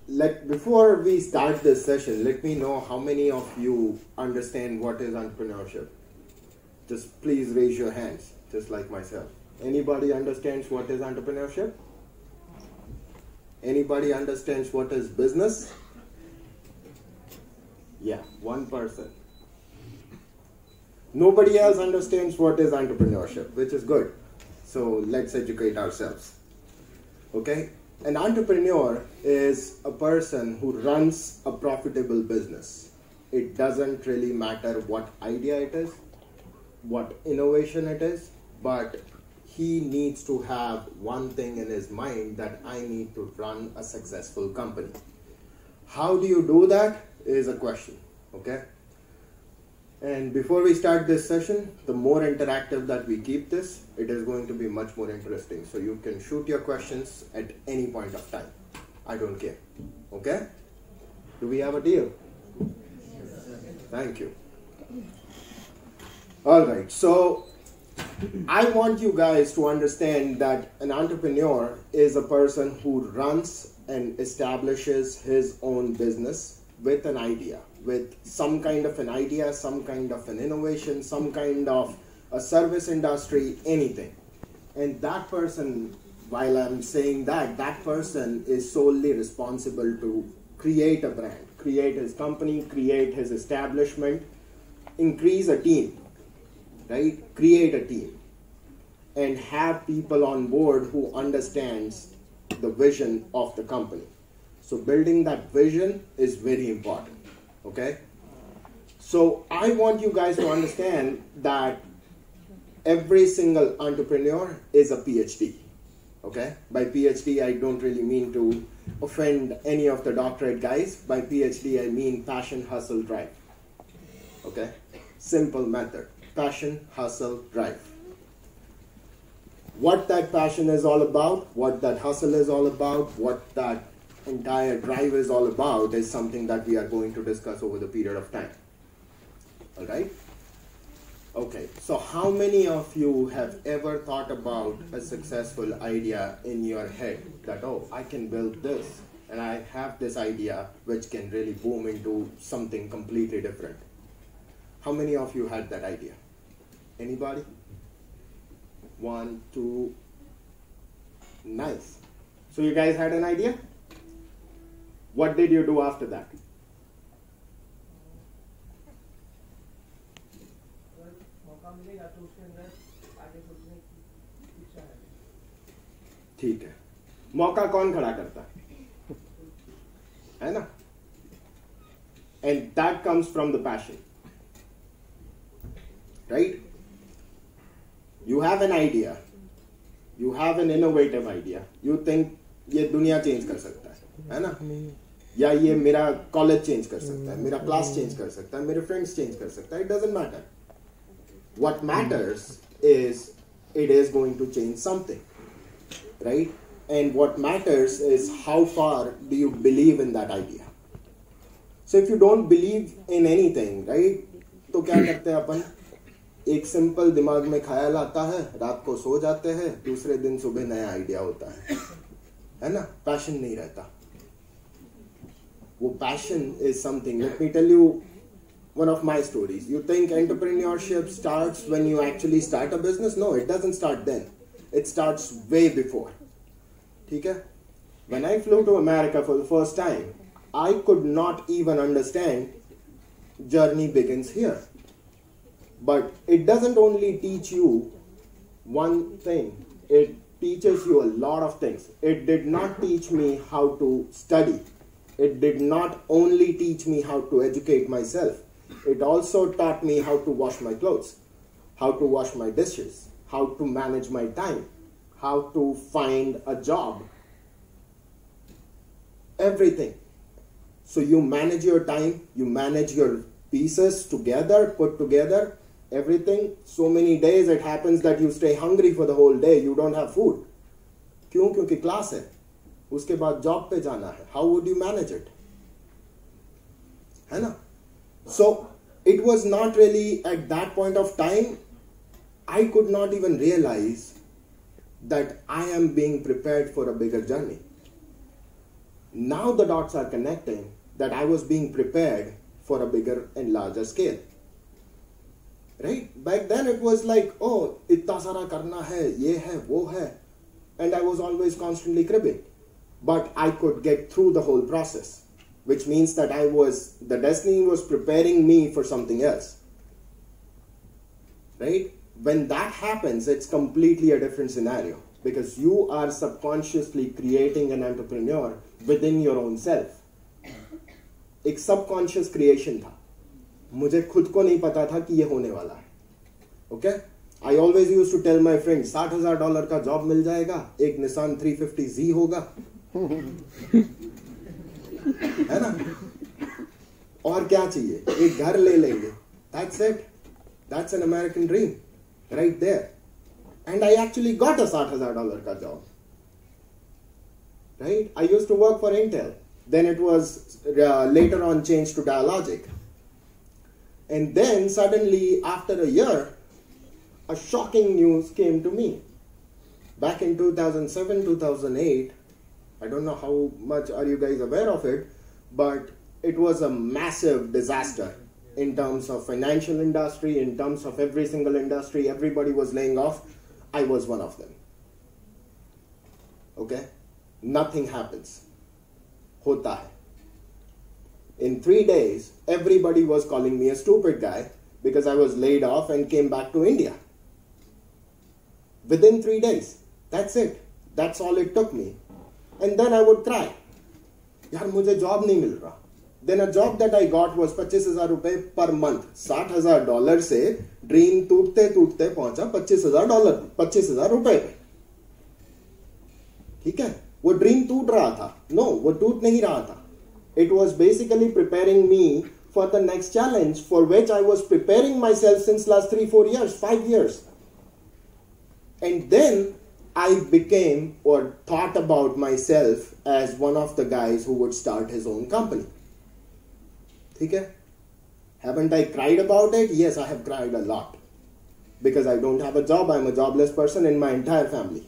before we start this session, let me know how many of you understand what is entrepreneurship. Just please raise your hands, just like myself. Anybody understands what is entrepreneurship? Anybody understands what is business? Yeah, one person. Nobody else understands what is entrepreneurship, which is good. So let's educate ourselves. Okay? An entrepreneur is a person who runs a profitable business. It doesn't really matter what idea it is, what innovation it is, but he needs to have one thing in his mind, that I need to run a successful company. How do you do that is a question, okay? And before we start this session, the more interactive that we keep this, it is going to be much more interesting. So you can shoot your questions at any point of time. I don't care, okay? Do we have a deal? Thank you. All right, so I want you guys to understand that an entrepreneur is a person who runs and establishes his own business with an idea, with some kind of an idea, some kind of an innovation, some kind of a service industry, anything. And that person, while I'm saying that, that person is solely responsible to create a brand, create his company, create his establishment, increase a team, right? Create a team and have people on board who understands the vision of the company. So building that vision is very important, okay? So I want you guys to understand that every single entrepreneur is a PhD, okay? By PhD, I don't really mean to offend any of the doctorate guys. By PhD, I mean passion, hustle, drive, okay? Simple method, passion, hustle, drive. What that passion is all about, what that hustle is all about, what that entire drive is all about is something that we are going to discuss over the period of time. All right? Okay, so how many of you have ever thought about a successful idea in your head that, oh, I can build this and I have this idea which can really boom into something completely different? How many of you had that idea? Anybody? 1, 2, nice. So you guys had an idea? What did you do after that? ठीक है, मौका कौन खड़ा करता है ना? And that comes from the passion, right? You have an idea, you have an innovative idea, you think ये दुनिया चेंज कर सकता है ना? या ये मेरा कॉलेज चेंज कर सकता है, मेरा क्लास चेंज कर सकता है, मेरे फ्रेंड्स चेंज कर सकता है. It doesn't matter. What matters is it is going to change something, right? And what matters is how far do you believe in that idea. So if you don't believe in anything, right? तो क्या करते हैं अपन? एक simple दिमाग में ख्याल आता है, रात को सो जाते हैं, दूसरे दिन सुबह नया आइडिया होता है ना? पैशन नहीं रहता. वो passion is something. Let me tell you one of my stories. You think entrepreneurship starts when you actually start a business? No, it doesn't start then. It starts way before. ठीक है? When I flew to America for the first time, I could not even understand journey begins here. But it doesn't only teach you one thing. It teaches you a lot of things. It did not teach me how to study. It did not only teach me how to educate myself. It also taught me how to wash my clothes, how to wash my dishes, how to manage my time, how to find a job. Everything. So you manage your time, you manage your pieces together, put together, everything. So many days it happens that you stay hungry for the whole day, you don't have food. क्यों? क्योंकि class है, उसके बाद job पे जाना है. How would you manage it? है ना? So it was not really at that point of time, I could not even realize that I am being prepared for a bigger journey. Now the dots are connecting that I was being prepared for a bigger and larger scale. Right? Back then it was like, oh, itna sara karna hai, ye hai, wo hai. And I was always constantly cribbing. But I could get through the whole process, which means that the destiny was preparing me for something else. Right? When that happens, it's completely a different scenario, because you are subconsciously creating an entrepreneur within your own self. एक subconscious creation था. मुझे खुद को नहीं पता था कि ये होने वाला है. Okay? I always used to tell my friends, $60,000 का जॉब मिल जाएगा, एक Nissan 350Z होगा, है ना? और क्या चाहिए? एक घर ले लेंगे. That's it. That's an American dream, right there. And I actually got a $60,000 का job. Right? I used to work for Intel. Then it was later on changed to Dialogic. And then suddenly, after a year, a shocking news came to me. Back in 2007, 2008, I don't know how much are you guys aware of it, but it was a massive disaster in terms of financial industry, in terms of every single industry. Everybody was laying off. I was one of them. Okay? Nothing happens. Hota hai. In 3 days, everybody was calling me a stupid guy because I was laid off and came back to India. Within 3 days. That's it. That's all it took me. And then I would cry. Yaar, mujhe job nahi mil raha. Then a job that I got was 25,000 rupees per month. $60,000 से dream टूटते टूटते पहुंचा $25,000 रुपए पे. ठीक है? वो dream टूट रहा था. नो, वो टूट नहीं रहा था. It was basically preparing me for the next challenge, for which I was preparing myself since last 3-4 years, 5 years. And then I became or thought about myself as one of the guys who would start his own company. ठीक है? Haven't I cried about it? Yes, I have cried a lot. Because I don't have a job. I'm a jobless person in my entire family.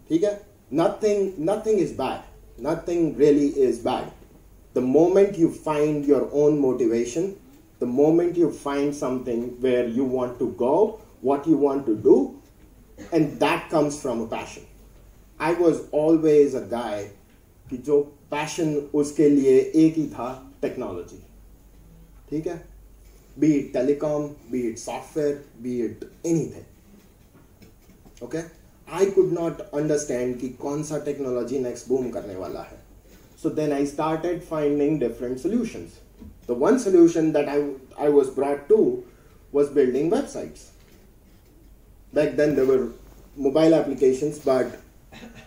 ठीक है? Nothing is bad. Nothing really is bad. The moment you find your own motivation, the moment you find something where you want to go, what you want to do, and that comes from a passion. I was always a guy कि जो passion उसके लिए एक ही था, technology. ठीक है? Be it telecom, be it software, be it anything. Okay? I could not understand कि कौन सा technology next boom करने वाला है. So then I started finding different solutions. The one solution that I was brought to was building websites. Back then there were mobile applications, but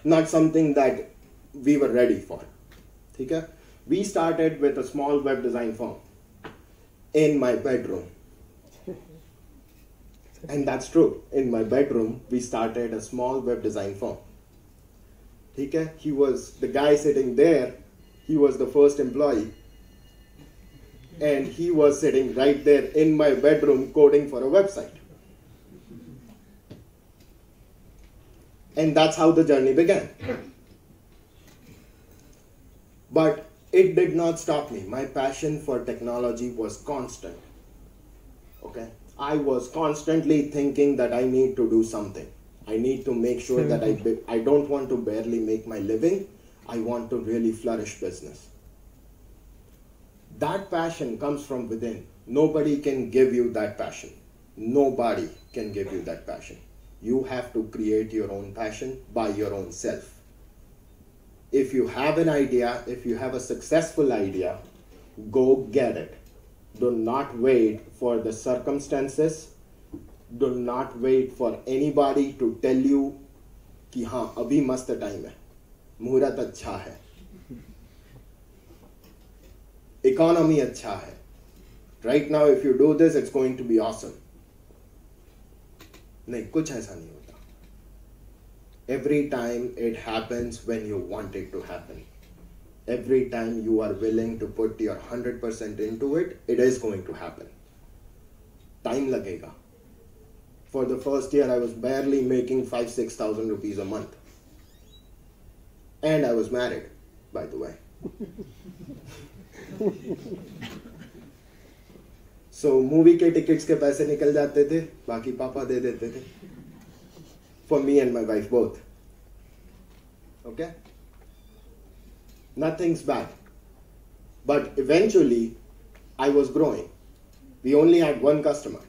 not something that we were ready for. ठीक है? We started with a small web design firm in my bedroom. And that's true. In my bedroom, we started a small web design firm. ठीक है? He was the guy sitting there. He was the first employee. And he was sitting right there in my bedroom coding for a website. And that's how the journey began. But it did not stop me. My passion for technology was constant. Okay? I was constantly thinking that I need to do something. I need to make sure that I don't want to barely make my living. I want to really flourish business. That passion comes from within. Nobody can give you that passion. Nobody can give you that passion. You have to create your own passion by your own self. If you have an idea, if you have a successful idea, go get it. Do not wait for the circumstances. Do not wait for anybody to tell you कि हाँ अभी मस्त time है, मुहूर्त अच्छा है, economy अच्छा है. Right now, if you do this, it's going to be awesome. नहीं, कुछ ऐसा नहीं होता. Every time it happens when you want it to happen. Every time you are willing to put your 100% into it, it is going to happen. Time लगेगा. For the first year, I was barely making 5,000-6,000 rupees a month. And I was married, by the way. So movie के tickets के पैसे निकल जाते थे, बाकी पापा दे देते थे. For me and my wife both. Okay? Nothing's bad. But eventually, I was growing. We only had one customer.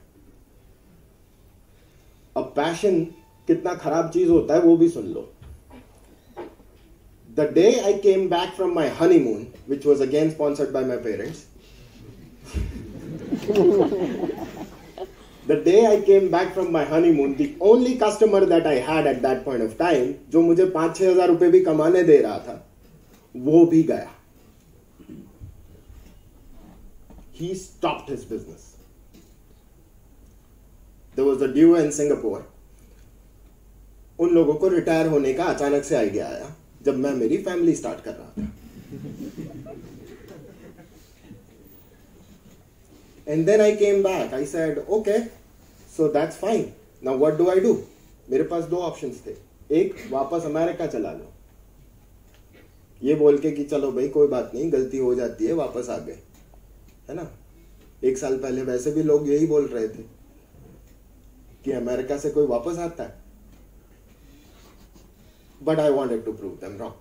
अब passion कितना खराब चीज होता है वो भी सुन लो. The day I came back from my honeymoon, which was again sponsored by my parents, the day I came back from my honeymoon, the only customer that I had at that point of time, जो मुझे 5-6 हज़ार रुपए भी कमाने दे रहा था, वो भी गया. He stopped his business. There was a duo in Singapore. उन लोगों को रिटायर होने का अचानक से आइडिया आया जब मैं मेरी फैमिली स्टार्ट कर रहा था. And then I came back. I said, okay, so that's fine. Now what do I do? मेरे पास 2 ऑप्शंस थे. एक, वापस अमेरिका चला लो, ये बोल के कि चलो भाई कोई बात नहीं, गलती हो जाती है, वापस आ गए, है ना. 1 साल पहले वैसे भी लोग यही बोल रहे थे कि अमेरिका से कोई वापस आता है. But I wanted to prove them wrong.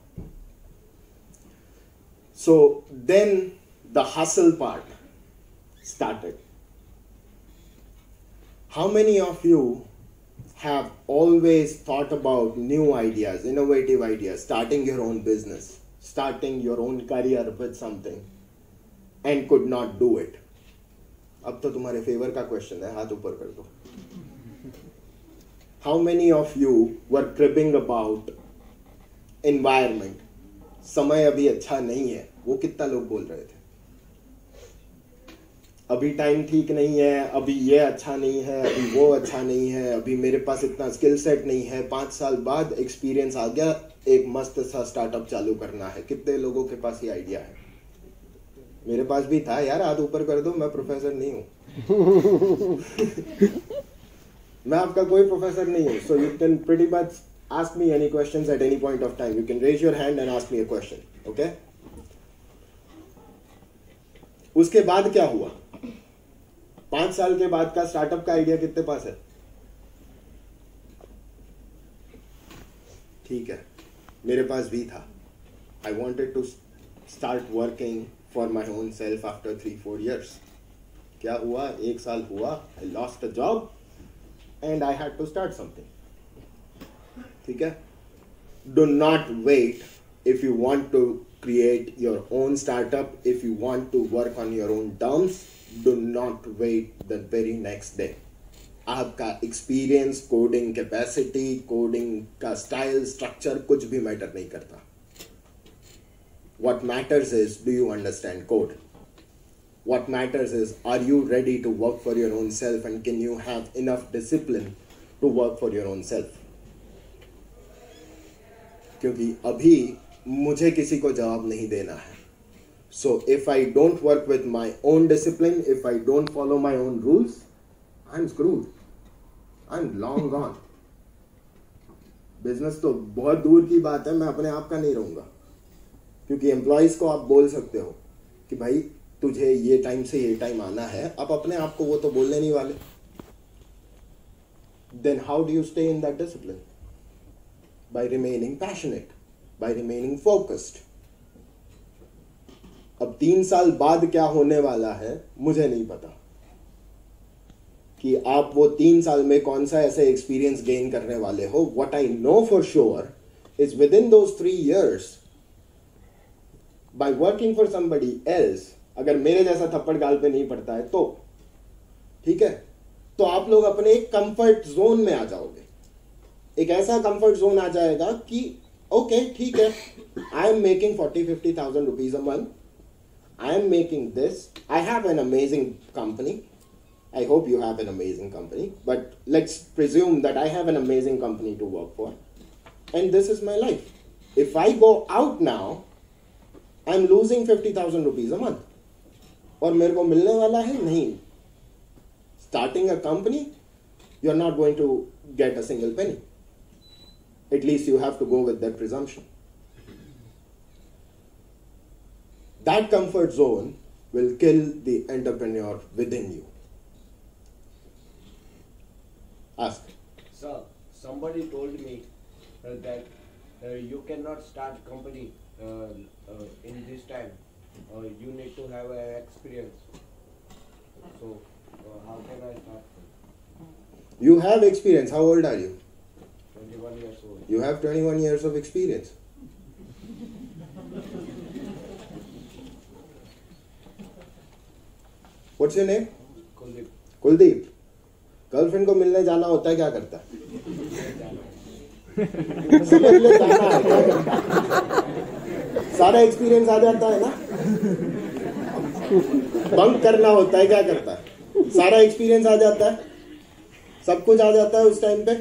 So then the hustle part started. How many of you have always thought about new ideas, innovative ideas, starting your own business, starting your own career with something, and could not do it? अब तो तुम्हारे favour का question है, हाथ ऊपर कर दो. How many of you were cribbing about environment? समय अभी अच्छा नहीं है, वो कितना लोग बोल रहे थे. अभी टाइम ठीक नहीं है, अभी ये अच्छा नहीं है, अभी वो अच्छा नहीं है, अभी मेरे पास इतना स्किल सेट नहीं है, 5 साल बाद एक्सपीरियंस आ गया, एक मस्त सा स्टार्टअप चालू करना है. कितने लोगों के पास ये आइडिया है? मेरे पास भी था यार, हाथ ऊपर कर दो. मैं प्रोफेसर नहीं हूँ. मैं आपका कोई प्रोफेसर नहीं हूँ. So you can pretty much ask me any questions at any point of time. You can raise your hand and ask me a question. Okay? उसके बाद क्या हुआ? 5 साल के बाद का स्टार्टअप का आइडिया कितने पास है? ठीक है, मेरे पास भी था. I wanted to start working for my own self after 3-4 years. क्या हुआ? 1 साल हुआ, I lost a job and I had to start something. ठीक है? Do not wait if you want to create your own startup, if you want to work on your own terms. Do not wait the very next day. आपका experience, coding capacity, coding का style, structure कुछ भी matter नहीं करता. What matters is, do you understand code? What matters is, are you ready to work for your own self and can you have enough discipline to work for your own self? क्योंकि अभी मुझे किसी को जवाब नहीं देना है. So if I don't work with my own discipline, if I don't follow my own rules, I'm screwed. I'm long gone. Business तो बहुत दूर की बात है, मैं अपने आप का नहीं रहूंगा. क्योंकि एम्प्लॉयज को आप बोल सकते हो कि भाई तुझे ये टाइम से ये टाइम आना है, आप अपने आप को वो तो बोलने नहीं वाले. Then how do you stay in that discipline? By remaining passionate, by remaining focused. अब 3 साल बाद क्या होने वाला है मुझे नहीं पता कि आप वो 3 साल में कौन सा ऐसे एक्सपीरियंस गेन करने वाले हो. What I know for sure is within those 3 years, by working for somebody else, अगर मेरे जैसा थप्पड़ गाल पे नहीं पड़ता है तो ठीक है, तो आप लोग अपने एक कंफर्ट जोन में आ जाओगे. एक ऐसा कंफर्ट जोन आ जाएगा कि ओके ठीक है, I am making 40-50,000 rupees a month, I am making this, I have an amazing company. I hope you have an amazing company, but let's presume that I have an amazing company to work for, and this is my life. If I go out now, I'm losing 50,000 rupees a month. और मेरे को मिलने वाला है नहीं. Starting a company, you're not going to get a single penny. At least you have to go with that presumption. That comfort zone will kill the entrepreneur within you. Ask. Sir, somebody told me that you cannot start company in this time. You need to have experience. So, how can I start? You have experience. How old are you? 21 years old. You have 21 years of experience. What's your name? Kuldeep. Kuldeep. Girlfriend को मिलने जाना होता है, क्या करता है? समझ ले, जाना है, क्या करता है? सारा एक्सपीरियंस आ जाता है ना. बंक करना होता है, क्या करता है? सारा एक्सपीरियंस आ जाता है, सब कुछ आ जाता है उस टाइम पे.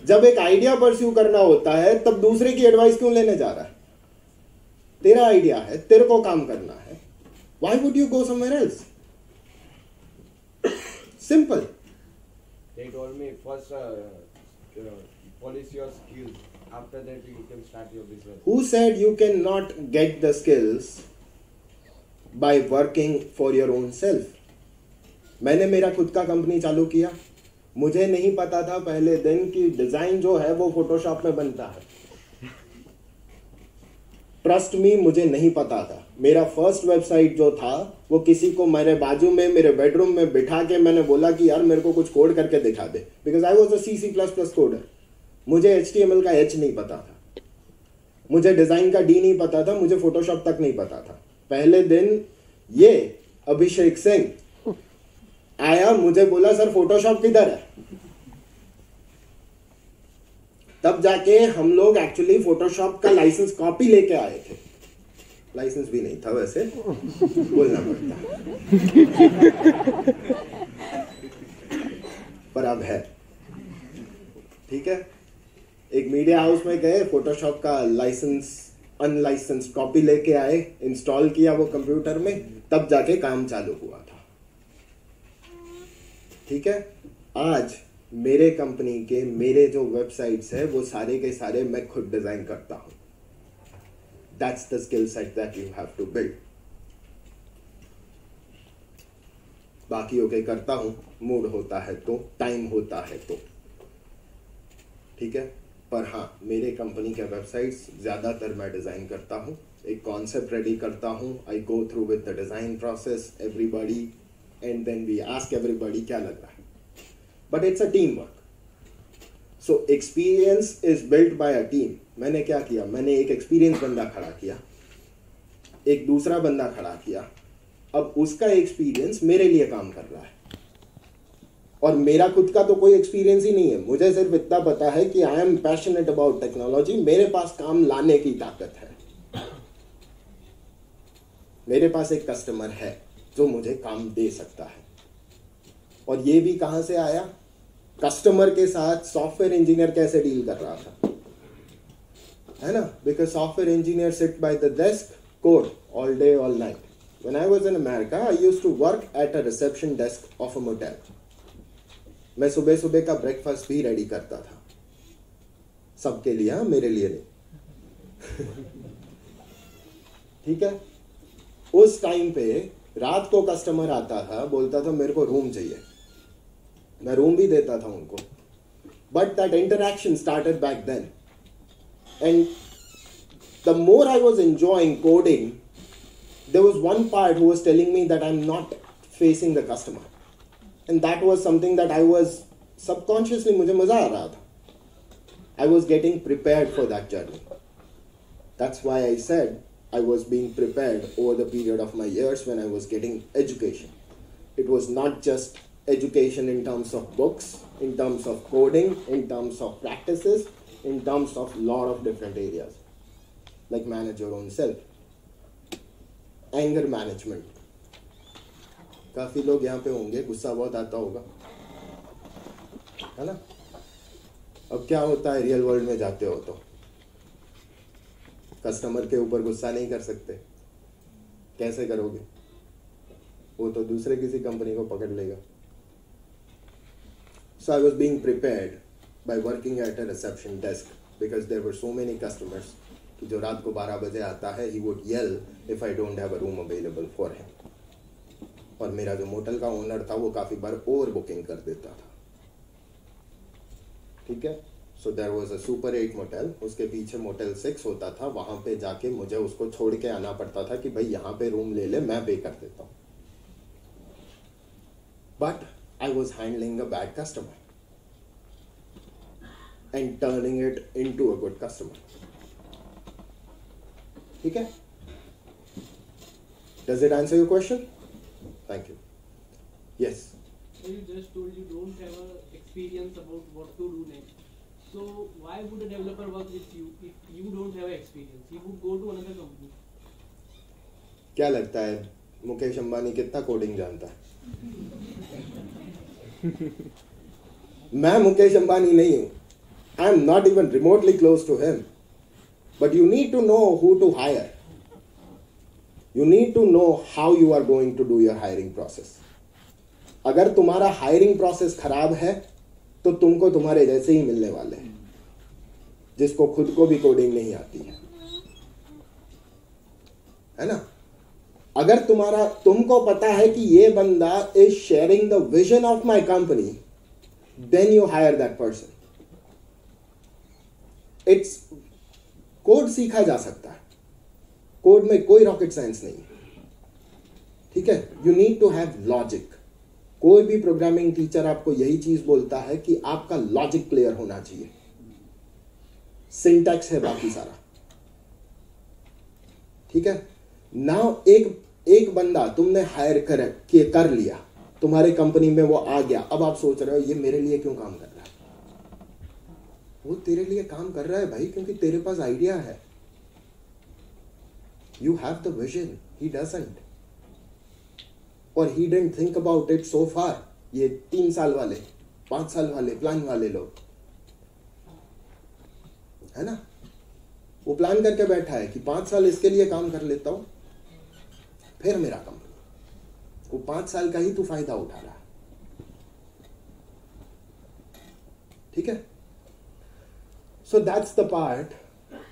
जब एक आइडिया परस्यू करना होता है तब दूसरे की एडवाइस क्यों लेने जा रहा है? तेरा आइडिया है, तेरे को काम करना है. Why would you go somewhere else? Simple. They told me first polish your skills. After that you can start your business. Who said you cannot get the skills by working for your own self? मैंने मेरा खुद का company चालू किया. मुझे नहीं पता था पहले दिन कि डिजाइन जो है वो फोटोशॉप में बनता है. ट्रस्ट मी, मुझे नहीं पता था. मेरा फर्स्ट वेबसाइट जो था वो किसी को मेरे बाजू में मेरे बेडरूम में बिठा के मैंने बोला कि यार मेरे को कुछ कोड करके दिखा दे, because I was a C++ coder. मुझे HTML का H नहीं पता था, मुझे डिजाइन का D नहीं पता था, मुझे फोटोशॉप तक नहीं पता था. पहले दिन ये अभिषेक सिंह आया, मुझे बोला सर फोटोशॉप किधर है. तब जाके हम लोग एक्चुअली फोटोशॉप का लाइसेंस कॉपी लेके आए थे. लाइसेंस भी नहीं था वैसे, बोलना पड़ता, पर अब है. ठीक है. एक मीडिया हाउस में गए, फोटोशॉप का लाइसेंस अनलाइसेंस कॉपी लेके आए, इंस्टॉल किया वो कंप्यूटर में, तब जाके काम चालू हुआ था. ठीक है. आज मेरे कंपनी के मेरे जो वेबसाइट्स है वो सारे के सारे मैं खुद डिजाइन करता हूं. That's the skill set that you have to build. बाकी ओके करता हूं, मूड होता है तो, टाइम होता है तो. ठीक है. पर हाँ, मेरे कंपनी के वेबसाइट्स ज्यादातर मैं डिजाइन करता हूं. एक कॉन्सेप्ट रेडी करता हूं. I go through with the design process, everybody, and then we ask everybody क्या लग रहा है. But it's a teamwork. So experience is built by a team. मैंने क्या किया? मैंने एक एक्सपीरियंस बंदा खड़ा किया, एक दूसरा बंदा खड़ा किया. अब उसका एक्सपीरियंस मेरे लिए काम कर रहा है, और मेरा खुद का तो कोई एक्सपीरियंस ही नहीं है. मुझे सिर्फ इतना पता है कि I am passionate about technology. मेरे पास काम लाने की ताकत है. मेरे पास एक कस्टमर है जो मुझे काम दे सकता है. और ये भी कहां से आया? कस्टमर के साथ सॉफ्टवेयर इंजीनियर कैसे डील कर रहा था, है ना? Because software engineer sit by the desk, code all day all night. When I was in America I used to work at a reception desk of a motel. मैं सुबह सुबह का ब्रेकफास्ट भी रेडी करता था सबके लिए, हाँ, मेरे लिए नहीं. ठीक है. उस टाइम पे रात को कस्टमर आता था, बोलता था मेरे को रूम चाहिए, मैं रूम भी देता था उनको. But that interaction started back then, and the more I was enjoying coding, there was one part who was telling me that I am not facing the customer, and that was something that I was subconsciously, मुझे मजा आ रहा था. I was getting prepared for that journey. That's why I said I was being prepared over the period of my years when I was getting education. It was not just education in terms of books, in terms of coding, in terms of practices, in terms of lot of different areas, like manage your own self. Anger management. काफी लोग यहाँ पे होंगे, गुस्सा बहुत आता होगा, है ना? अब क्या होता है, रियल वर्ल्ड में जाते हो तो कस्टमर के ऊपर गुस्सा नहीं कर सकते. कैसे करोगे? वो तो दूसरे किसी कंपनी को पकड़ लेगा. So I was being prepared by working at a reception desk because there were so many customers कि जो रात को 12 बजे आता है, he would yell if I don't have a room available for him. और मेरा जो मोटल का ओनर था वो काफी बार ओवर बुकिंग कर देता था, ठीक है। So there was a super 8 motel, उसके पीछे मोटेल 6 होता था, वहां पे जाके मुझे उसको छोड़ के आना पड़ता था कि भाई यहाँ पे रूम ले ले, मैं पे कर देता हूँ। But I was handling a bad customer and turning it into a good customer, ठीक है। Does it answer your question? Thank you. Yes. You just told you don't have a experience about what to do next. So why would a developer work with you if you don't have experience? He would go to another company. क्या लगता है मुकेश अंबानी कितना coding जानता है? मैं मुकेश अंबानी नहीं हूं. I am not even remotely close to him. But you need to know who to hire. You need to know how you are going to do your hiring process. अगर तुम्हारा हायरिंग प्रोसेस खराब है तो तुमको तुम्हारे जैसे ही मिलने वाले हैं जिसको खुद को भी कोडिंग नहीं आती है ना। अगर तुमको पता है कि ये बंदा is sharing the vision of my company, then you hire that person. It's code सीखा जा सकता है, कोड में कोई रॉकेट साइंस नहीं है, ठीक है. You need to have logic. कोई भी प्रोग्रामिंग टीचर आपको यही चीज बोलता है कि आपका लॉजिक क्लियर होना चाहिए. सिंटैक्स है बाकी सारा, ठीक है. नाउ एक बंदा तुमने हायर कर लिया, तुम्हारे कंपनी में वो आ गया. अब आप सोच रहे हो ये मेरे लिए क्यों काम कर रहा है. वो तेरे लिए काम कर रहा है भाई क्योंकि तेरे पास आइडिया है. You have the vision, he doesn't. और he didn't think about it so far. ये 3 साल वाले, 5 साल वाले प्लान वाले लोग है ना, वो प्लान करके बैठा है कि 5 साल इसके लिए काम कर लेता हूं, फिर मेरा कंपनी. वो 5 साल का ही तू फायदा उठा रहा है, ठीक है. So that's the part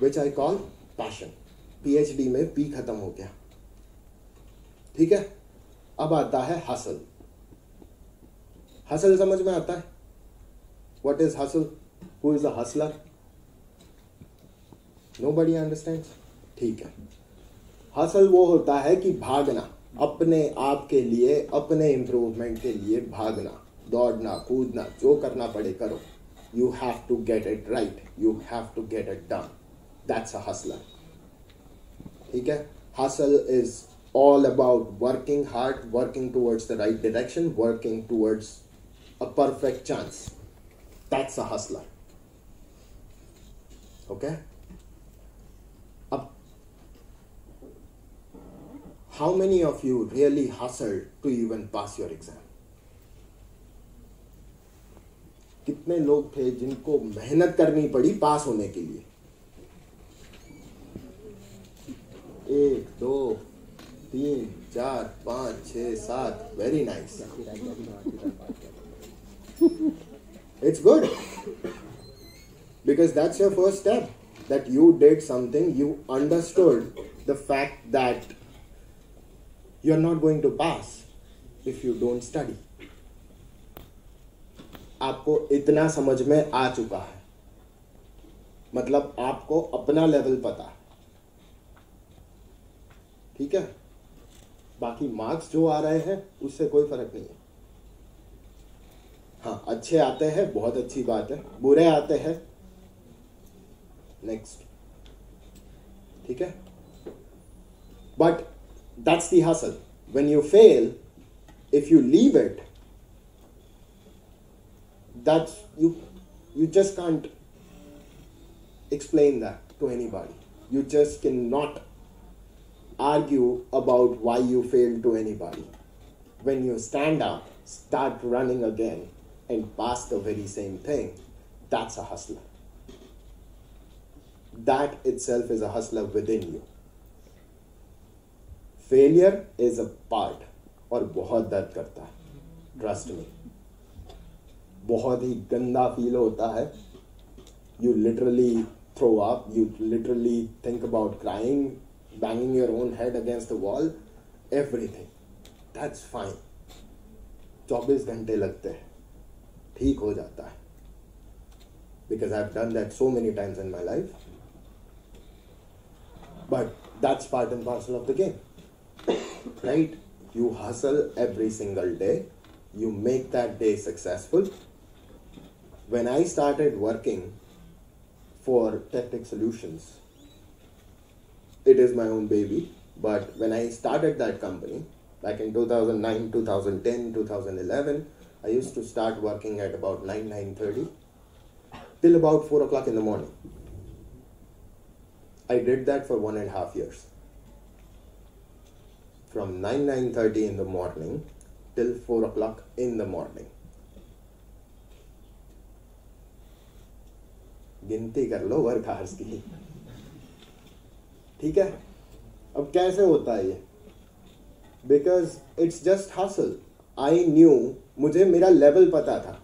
which I call passion. PhD में पी खत्म हो गया, ठीक है. अब आता है हसल. हसल समझ में आता है? What is hustle? Who is a Hustler? Nobody understands, ठीक है. हसल वो होता है कि भागना, अपने आप के लिए, अपने इंप्रूवमेंट के लिए भागना, दौड़ना, कूदना, जो करना पड़े करो. You have to get it right, you have to get it done. That's a hustler, ठीक है. Hustle is all about working hard, working towards the right direction, working towards a perfect chance. That's a hustler. Okay? Up. How many of you really hustled to even pass your exam? कितने लोग थे जिनको मेहनत करनी पड़ी पास होने के लिए? 1 2 3 4 5 6 7. Very nice. It's good because that's your first step, that you did something, you understood the fact that you're not going to pass if you don't study. आपको इतना समझ में आ चुका है, मतलब आपको अपना लेवल पता है, ठीक है. बाकी मार्क्स जो आ रहे हैं उससे कोई फर्क नहीं है. हाँ, अच्छे आते हैं बहुत अच्छी बात है, बुरे आते हैं नेक्स्ट, ठीक है. But that's the hustle. When you fail, if you leave it, that's you just can't explain that to anybody. You just cannot argue about why you failed to anybody. When you stand up, start running again and pass the very same thing, that's a hustler. That itself is a hustler within you. Failure is a part और बहुत दर्द करता है, trust me. बहुत ही गंदा feel होता है. You literally throw up, you literally think about crying, banging your own head against the wall, everything. That's fine. 24 घंटे लगते हैं, ठीक हो जाता है. Because I've done that so many times in my life. But that's part and parcel of the game. Right? You hustle every single day. You make that day successful. When I started working for Tech Solutions, it is my own baby. But when I started that company, back in 2009, 2010, 2011, I used to start working at about 9:30 till about 4 o'clock in the morning. I did that for 1.5 years. From 9:30 in the morning till 4 o'clock in the morning. गिनती कर लो work hours की. ठीक है. अब कैसे होता है ये? Because it's just hustle. I knew, मुझे मेरा लेवल पता था.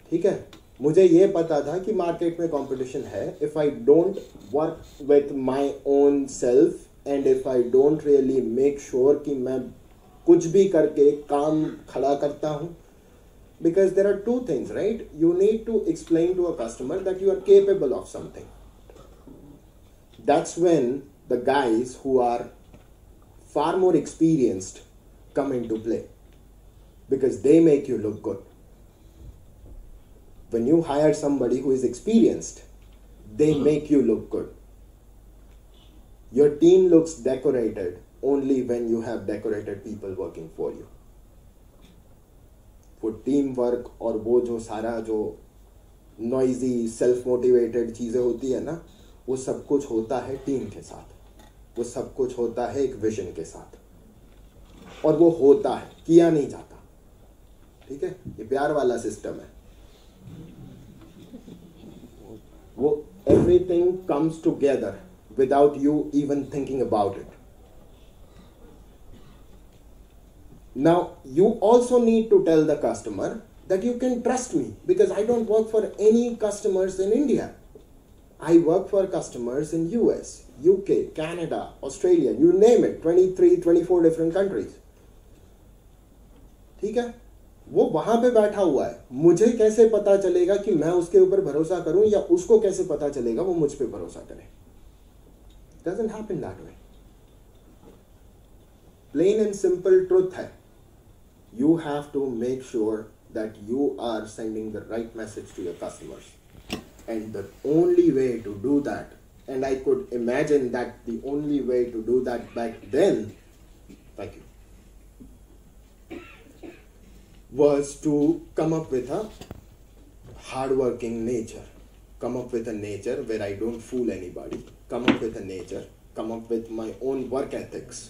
ठीक है. मुझे ये पता था कि मार्केट में कंपटीशन है. If I don't work with my own self and if I don't really make sure कि मैं कुछ भी करके काम खड़ा करता हूँ, because there are two things, right? You need to explain to a customer that you are capable of something. That's when the guys who are far more experienced come into play, because they make you look good. When you hire somebody who is experienced, they make you look good. Your team looks decorated only when you have decorated people working for you. वो team work और वो जो सारा जो noisy self motivated चीज़ें होती है ना, वो सब कुछ होता है टीम के साथ. वो सब कुछ होता है एक विजन के साथ, और वो होता है, किया नहीं जाता. ठीक है. ये प्यार वाला सिस्टम है. वो everything comes together without you even thinking about it. Now, you also need to tell the customer that you can trust me, because I don't work for any customers in India. I work for customers in US, UK, Canada, Australia, you name it, 23, 24 different countries. ठीक है. वो वहां पे बैठा हुआ है. मुझे कैसे पता चलेगा कि मैं उसके ऊपर भरोसा करूं, या उसको कैसे पता चलेगा वो मुझ पे भरोसा करे? Doesn't happen that way. Plain and simple truth है. You have to make sure that you are sending the right message to your customers. And the only way to do that, and I could imagine that the only way to do that back then, thank you, was to come up with a hardworking nature. Come up with a nature where I don't fool anybody. Come up with a nature. Come up with my own work ethics.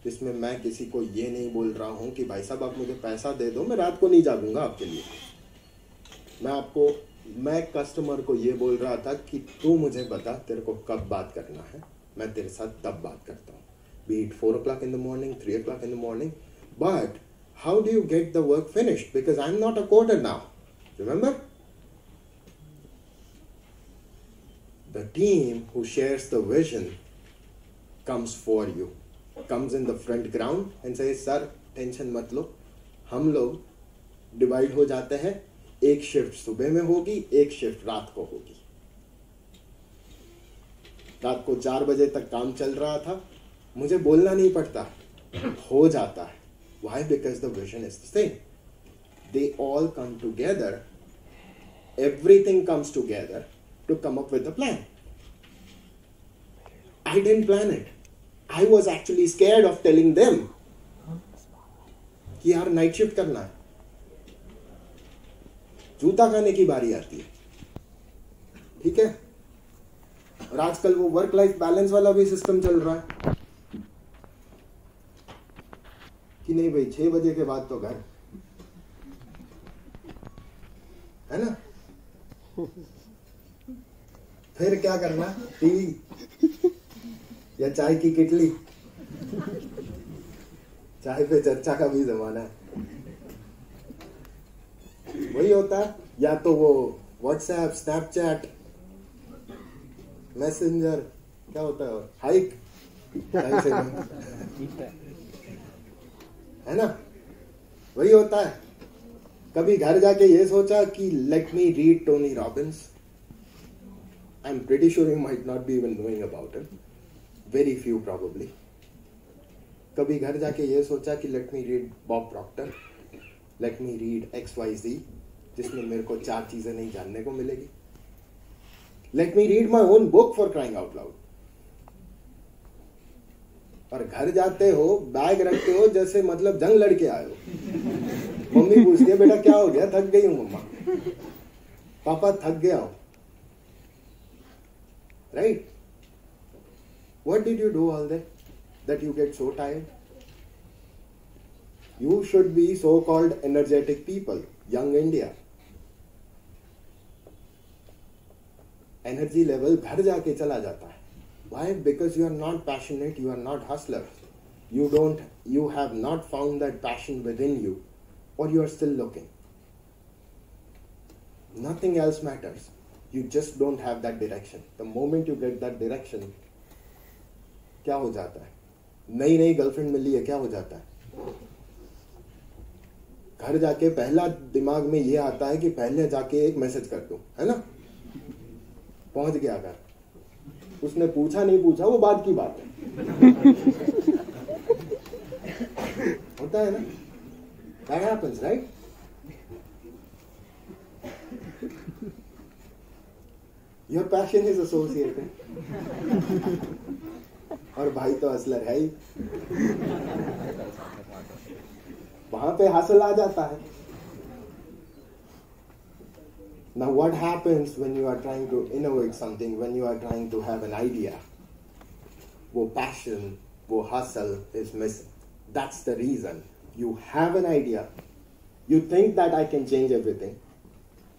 जिसमें मैं किसी को ये नहीं बोल रहा हूँ कि भाई साहब आप मुझे पैसा दे दो, मैं रात को नहीं जागूंगा आपके लिए. मैं कस्टमर को ये बोल रहा था कि तू मुझे बता तेरे को कब बात करना है, मैं तेरे साथ तब बात करता हूँ. Be it 4 o'clock in the morning, 3 o'clock in the morning. But how do you get the work finished? Because I'm not a coder now. Remember? The team who shares the vision comes for you. Comes in the front ground and says, sir, tension मत लो, हम लोग divide हो जाते हैं. एक shift सुबह में होगी, एक शिफ्ट रात को होगी. रात को 4 बजे तक काम चल रहा था, मुझे बोलना नहीं पड़ता, हो जाता है. Why? Because the vision is the same. They all come together. Everything comes together to come up with a plan. I didn't plan it. I was actually scared of telling them कि यार night shift करना है, जूता खाने की बारी आती है. ठीक है. और आजकल वो वर्क लाइफ बैलेंस वाला भी सिस्टम चल रहा है कि नहीं भाई 6 बजे के बाद तो घर है ना. फिर क्या करना, टीवी या चाय की किटली. चाय पे चर्चा का भी जमाना है. वही होता है. या तो वो व्हाट्सएप, स्नैपचैट, मैसेंजर क्या होता है, और हाइक है ना, वही होता है। कभी घर जाके ये सोचा कि let me read Tony Robbins? I am pretty sure you might not be even knowing about it, very few probably. कभी घर जाके ये सोचा कि let me read Bob Procter, let me read XYZ, जिसमें मेरे को 4 चीजें नहीं जानने को मिलेगी। Let me read my own book for crying out loud. और घर जाते हो, बैग रखते हो जैसे मतलब जंग लड़के आए हो। मम्मी पूछती है बेटा क्या हो गया? थक गई हूं मम्मा। पापा थक गया हूं, right? What did you do all day that you get so tired? You should be so-called energetic people, young India. Energy level घर जाके चला जाता है. Why? Because you are not passionate, you are not hustlers. You have not found that passion within you, or you are still looking. Nothing else matters. You just don't have that direction. The moment you get that direction, क्या हो जाता है? नई नई girlfriend मिली है, क्या हो जाता है? घर जाके पहला दिमाग में ये आता है कि पहले जाके एक मैसेज कर दूं, है ना? पहुंच गया घर, उसने पूछा नहीं पूछा वो बात की बात है। होता है ना? That happens, right? Your passion is associated. और भाई तो हसलर है ही, वहां पे हासिल आ जाता है। Now what happens when you are trying to innovate something, when you are trying to have an idea? वो passion, वो hustle is missing. That's the reason. You have an idea. You think that I can change everything.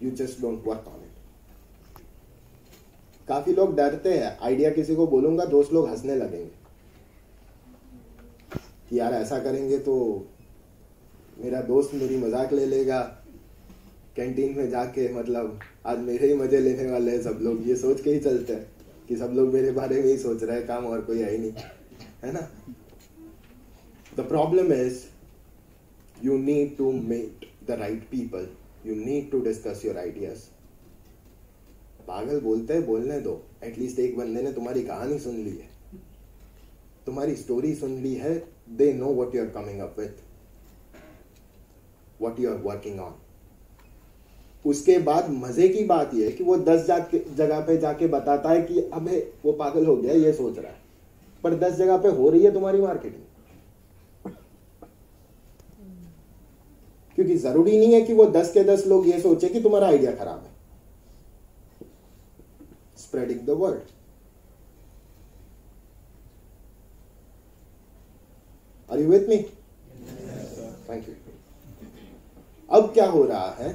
You just don't work on it. काफी लोग डरते हैं, idea किसी को बोलूंगा दोस्त लोग हंसने लगेंगे कि यार ऐसा करेंगे तो मेरा दोस्त मेरी मजाक ले लेगा, कैंटीन में जाके मतलब आज मेरे ही मजे लेने वाले हैं सब लोग, ये सोच के ही चलते हैं कि सब लोग मेरे बारे में ही सोच रहे हैं, काम और कोई है ही नहीं, है ना? The problem is you need to meet the right people, you need to discuss your ideas. पागल बोलते हैं, बोलने दो, एटलीस्ट एक बंदे ने तुम्हारी कहानी सुन ली है, तुम्हारी स्टोरी सुन ली है, they know what you are coming up with, what you are working on. उसके बाद मजे की बात यह है कि वो 10 जगह पे जाके बताता है कि अबे वो पागल हो गया ये सोच रहा है, पर 10 जगह पे हो रही है तुम्हारी मार्केटिंग। क्योंकि जरूरी नहीं है कि वो 10 के 10 लोग ये सोचे कि तुम्हारा आइडिया खराब है। Spreading the word. Are you with me? Yes, sir. Thank you. अब क्या हो रहा है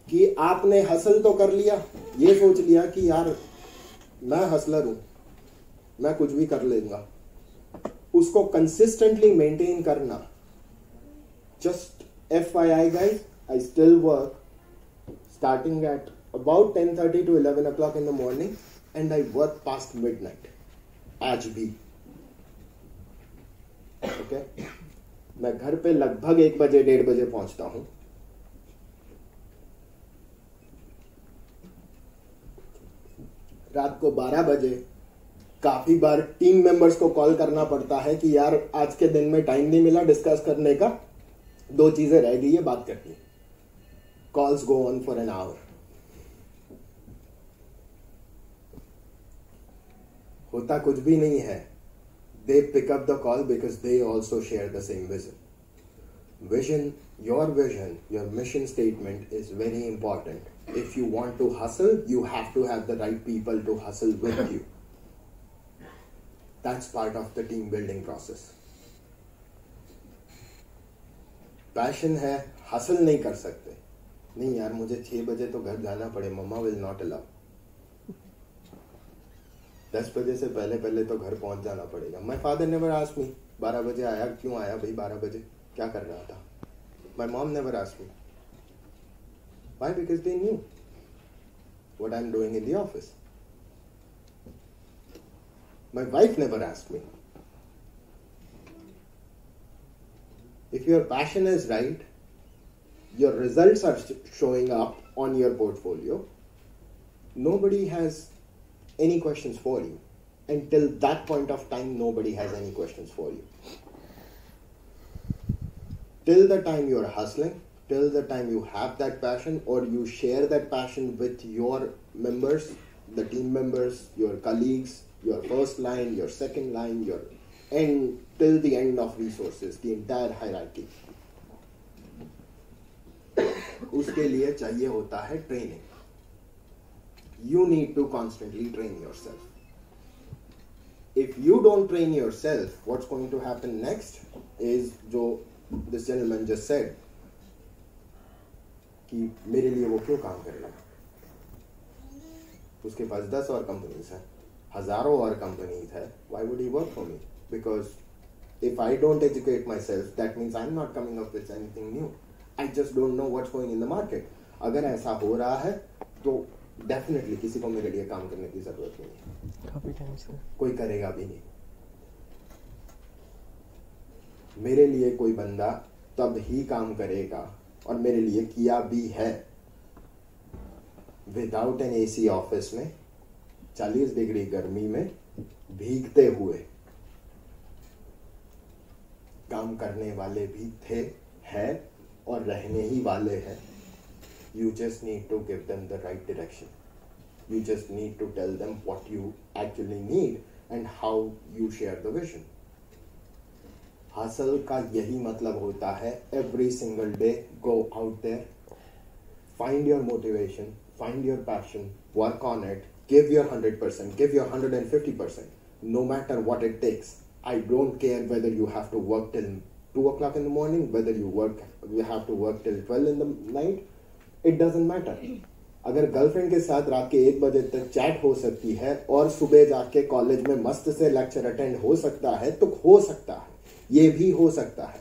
कि आपने हसल तो कर लिया, ये सोच लिया कि यार मैं हसलर हूं, मैं कुछ भी कर लूंगा। उसको कंसिस्टेंटली मेंटेन करना। Just FYI guys, I still work starting at about 10:30 to 11 o'clock in the morning and I work past midnight. आज भी okay? मैं घर पे लगभग 1 बजे 1:30 बजे पहुंचता हूं। रात को 12 बजे काफी बार टीम मेंबर्स को कॉल करना पड़ता है कि यार आज के दिन में टाइम नहीं मिला डिस्कस करने का, 2 चीजें रह गई है बात करनी। Calls go on for an hour. होता कुछ भी नहीं है। They pick up the call because they also share the same vision. Your vision, your mission statement is very important. If you want to hustle, you have to have the right people to hustle with you. That's part of the team building process. Passion है, hustle नहीं कर सकते। नहीं यार मुझे 6 बजे तो घर जाना पड़े, मम्मा will not allow. 10 बजे से पहले तो घर पहुंच जाना पड़ेगा। My father never asked me 12 बजे आया, क्यों आया भाई 12 बजे, क्या कर रहा था? My mom never asked me. Why? Because they knew what I am doing in the office. My wife never asked me. If your passion is right, your results are showing up on your portfolio, nobody has any questions for you. Until that point of time, nobody has any questions for you. Till the time you're hustling, till the time you have that passion or you share that passion with your members, the team members, your colleagues, your first line, your second line, your end, till the end of resources, the entire hierarchy. उसके लिए चाहिए होता है training. You need to constantly train yourself. If you don't train yourself, what's going to happen next is जो this gentleman just said कि मेरे लिए वो क्यों काम करेगा? उसके पास 10 और कंपनीज हैं, हजारों और कंपनीज है. Why would he work for me? Because if I don't educate myself, that means I'm not coming up with anything new. I just don't know what's going in the market. अगर ऐसा हो रहा है तो definitely किसी को मेरे लिए काम करने की जरूरत नहीं है. काफी टाइम से कोई करेगा भी नहीं. मेरे लिए कोई बंदा तब ही काम करेगा और मेरे लिए किया भी है विदाउट एन एसी ऑफिस में 40 डिग्री गर्मी में भीगते हुए. काम करने वाले भी थे, है और रहने ही वाले हैं. You just need to give them the right direction. You just need to tell them what you actually need and how you share the vision. हासिल का यही मतलब होता है every single day go out there, find your motivation, find your passion, work on it, give your 100%, give your 150%, no matter what it takes. I don't care whether you have to work till 2 o'clock in the morning, whether you have to work till 12 in the night. It doesn't matter. अगर girlfriend के साथ रात के 1 बजे तक chat हो सकती है और सुबह जाके कॉलेज में मस्त से लेक्चर अटेंड हो सकता है तो हो सकता है. ये भी हो सकता है.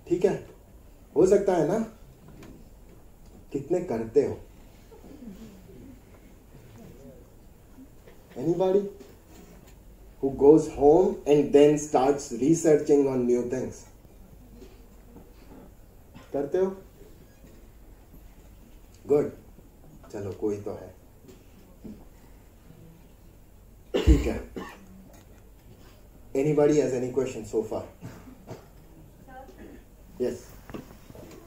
ठीक है, हो सकता है ना. कितने करते हो? Anybody who goes home and then starts researching on new things? करते हो? Good. चलो कोई तो है. ठीक है. Anybody has any questions so far? Yes.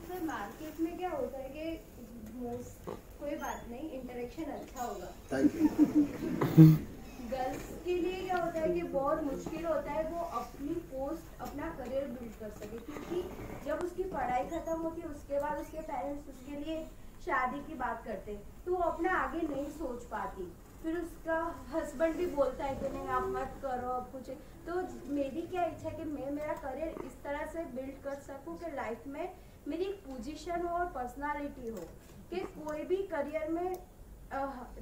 Sir market में क्या होता है कि कोई बात नहीं, इंटरेक्शन अच्छा होगा. Thank you. गर्ल्स के लिए क्या होता है कि बहुत मुश्किल होता है वो अपनी पोस्ट अपना करियर बिल्ड कर सके, क्योंकि जब उसकी पढ़ाई खत्म होती है उसके बाद उसके पेरेंट्स उसके लिए शादी की बात करते हैं तो वो अपना आगे नहीं सोच पाती. फिर उसका हस्बैंड भी बोलता है कि नहीं आप मत करो अब कुछ. तो मेरी क्या इच्छा है कि मैं मेरा करियर इस तरह से बिल्ड कर सकूं कि लाइफ में मेरी एक पोजीशन हो और पर्सनालिटी हो, कि कोई भी करियर में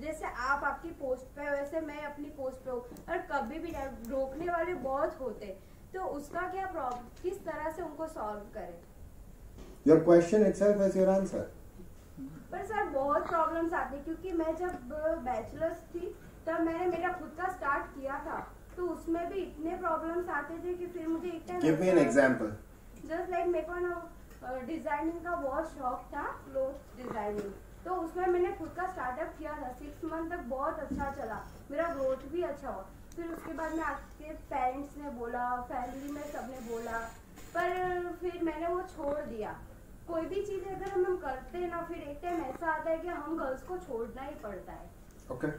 जैसे आप आपकी पोस्ट पे हो वैसे मैं अपनी पोस्ट पे हूँ और कभी भी रोकने वाले बहुत होते, तो उसका क्या प्रॉब्लम, किस तरह से उनको सॉल्व करें? Your question itself is your answer. पर सर बहुत प्रॉब्लम्स आती है, क्योंकि मैं जब बैचलर्स थी तब मैंने मेरा खुद का स्टार्ट किया था तो उसमें भी इतने प्रॉब्लम्स आते थे कि फिर मुझे एक time Give me an example. Just like मेरे को ना डिजाइनिंग का बहुत शौक था, क्लोथ डिजाइनिंग. तो उसमें मैंने खुद का स्टार्टअप किया था. 6 मंथ तक बहुत अच्छा चला, मेरा ग्रोथ भी अच्छा हुआ. फिर उसके बाद में आपके पेरेंट्स ने बोला, फैमिली में सबने बोला, पर फिर मैंने वो छोड़ दिया. कोई भी चीज़ अगर हम करते हैं ना फिर एक टाइम ऐसा आता है कि हम गर्ल्स को छोड़ना ही पड़ता है. Okay.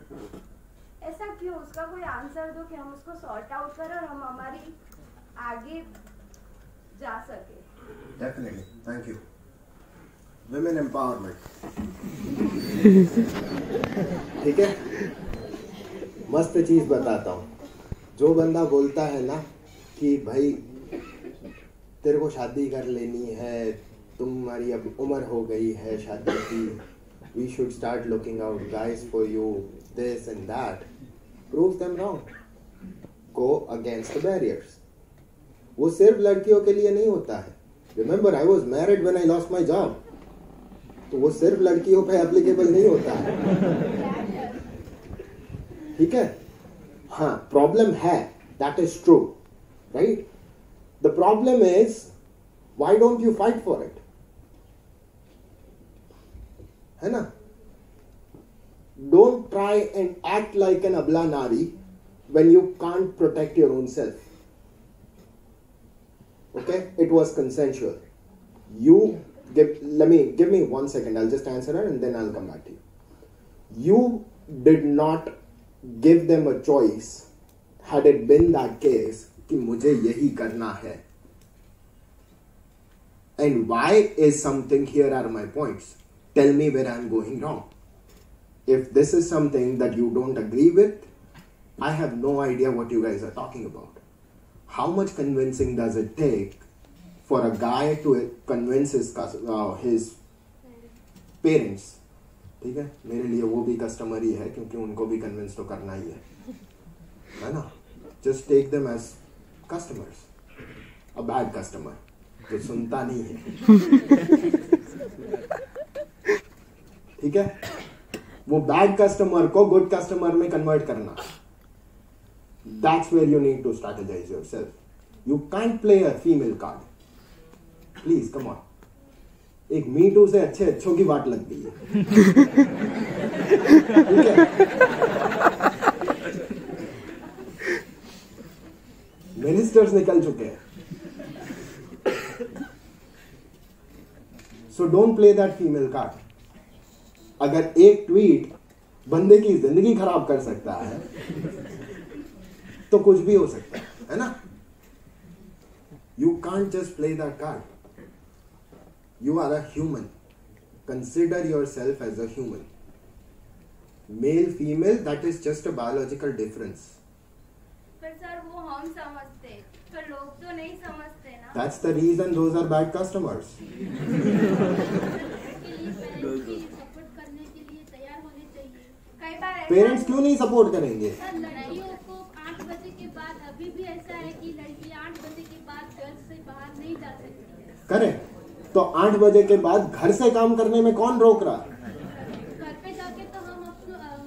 ऐसा क्यों? उसका कोई आंसर दो कि हम उसको सॉर्ट आउट करें और हम हमारी आगे जा सके. Definitely. Thank you. Women empowerment. ठीक है, मस्त चीज बताता हूँ. जो बंदा बोलता है ना कि भाई तेरे को शादी कर लेनी है, तुम्हारी अब उम्र हो गई है शादी की, we should start looking out guys for you, this and that, prove them wrong. Go against the barriers. वो सिर्फ लड़कियों के लिए नहीं होता है. Remember, I was married when I lost my job. तो वो सिर्फ लड़कियों पे एप्लीकेबल नहीं होता है. ठीक है? हाँ, प्रॉब्लम है, that is true, right? The problem is why don't you fight for it, है ना? Don't try and act like an abla nari when you can't protect your own self. Okay? It was consensual. Give me 1 second. I'll just answer her and then I'll come back to you. You did not give them a choice. Had it been that case, कि मुझे यही करना है. And why is something, here are my points. Tell me where I'm going wrong. If this is something that you don't agree with, I have no idea what you guys are talking about. How much convincing does it take for a guy to convince his parents? ठीक है, मेरे लिए वो भी customer ही है क्योंकि उनको भी कन्विंस तो करना ही है ना? Just take them as customers. A bad customer जो सुनता नहीं है, ठीक है? वो बैड कस्टमर को गुड कस्टमर में कन्वर्ट करना. That's where you need to strategize yourself. You can't play a female card. Please, come on. एक मी टू से अच्छों की बात लग गई है. ठीक है? मिनिस्टर्स निकल चुके हैं. So don't play that female card. अगर एक ट्वीट बंदे की जिंदगी खराब कर सकता है तो कुछ भी हो सकता है ना? You can't just play that card. You are a human. Consider yourself as a human. Male, female, that is just a biological difference. पर सर वो हम समझते, पर लोग तो नहीं समझते ना. That's the reason those are bad customers. Parents क्यों नहीं सपोर्ट करेंगे? लड़कियों को 8 बजे के बाद अभी भी ऐसा है कि लड़की 8 बजे के बाद घर से बाहर नहीं जा सकती. करें तो 8 बजे के बाद घर से काम करने में कौन रोक रहा? घर पे जाके तो हम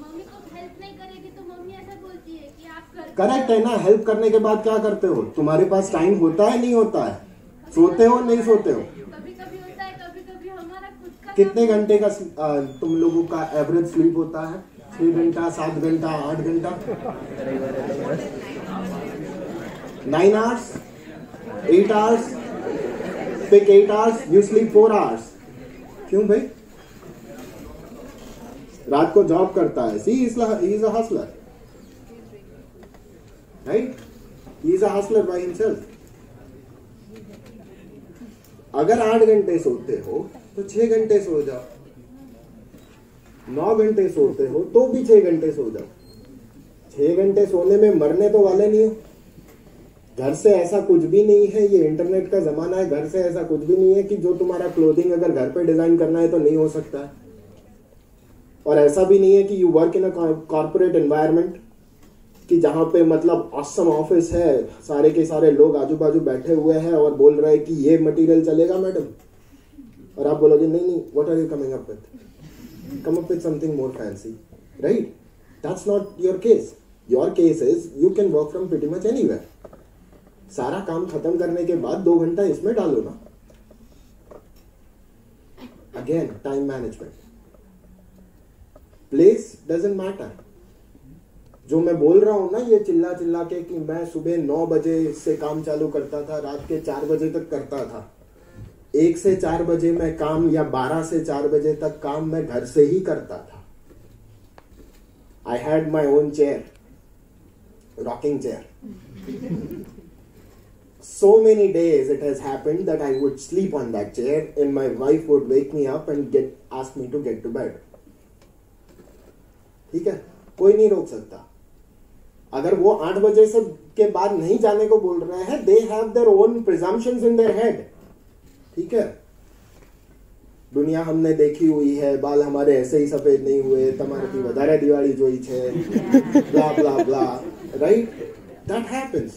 मम्मी को हेल्प नहीं करेगी तो मम्मी ऐसा बोलती है कि आप कर. करेक्ट है ना? हेल्प करने के बाद क्या करते हो? तुम्हारे पास टाइम होता है नहीं होता है? सोते हो नहीं सोते हो? कभी कभी होता है, कभी कभी हमारा खुद का. कितने घंटे का तुम लोगों का एवरेज स्लीप होता है? 6 घंटा, 7 घंटा, 8 घंटा, 9 hours, 8 hours, pick 8 hours, you sleep 4 hours. क्यों भाई? रात को जॉब करता है. See, he is a hustler, right? He is a hustler by himself. अगर 8 घंटे सोते हो तो 6 घंटे सो जाओ. 9 घंटे सोते हो तो भी 6 घंटे सो जाओ. 6 घंटे सोने में मरने तो वाले नहीं हो. घर से ऐसा कुछ भी नहीं है, ये इंटरनेट का जमाना है. घर से ऐसा कुछ भी नहीं है कि जो तुम्हारा क्लोथिंग अगर घर पे डिजाइन करना है तो नहीं हो सकता है. और ऐसा भी नहीं है कि you work in a corporate environment कि जहां पे मतलब ऑसम ऑफिस है, सारे के सारे लोग आजू बाजू बैठे हुए हैं और बोल रहे हैं कि ये मटेरियल चलेगा मैडम, और आप बोलोगे नहीं, what are you coming up with? Come up with something more fancy, right? That's not your case. Your case is you can work from pretty much anywhere. सारा काम खत्म करने के बाद 2 घंटा इसमें डालो ना. Again, time management. Place doesn't matter. जो मैं बोल रहा हूं ना, ये चिल्ला चिल्ला के कि मैं सुबह 9 बजे से काम चालू करता था, रात के 4 बजे तक करता था. 1 से 4 बजे मैं काम, या 12 से 4 बजे तक काम मैं घर से ही करता था. I had my own chair, rocking chair. So many days it has happened that I would sleep on that chair and my wife would wake me up and ask me to get to bed. ठीक है, कोई नहीं रोक सकता. अगर वो 8 बजे से के बाद नहीं जाने को बोल रहे हैं, they have their own presumptions in their head. ठीक है, दुनिया हमने देखी हुई है, बाल हमारे ऐसे ही सफेद नहीं हुए, તમારાથી વધારે દિવાળી જોઈ છે, blah blah blah, right? That happens.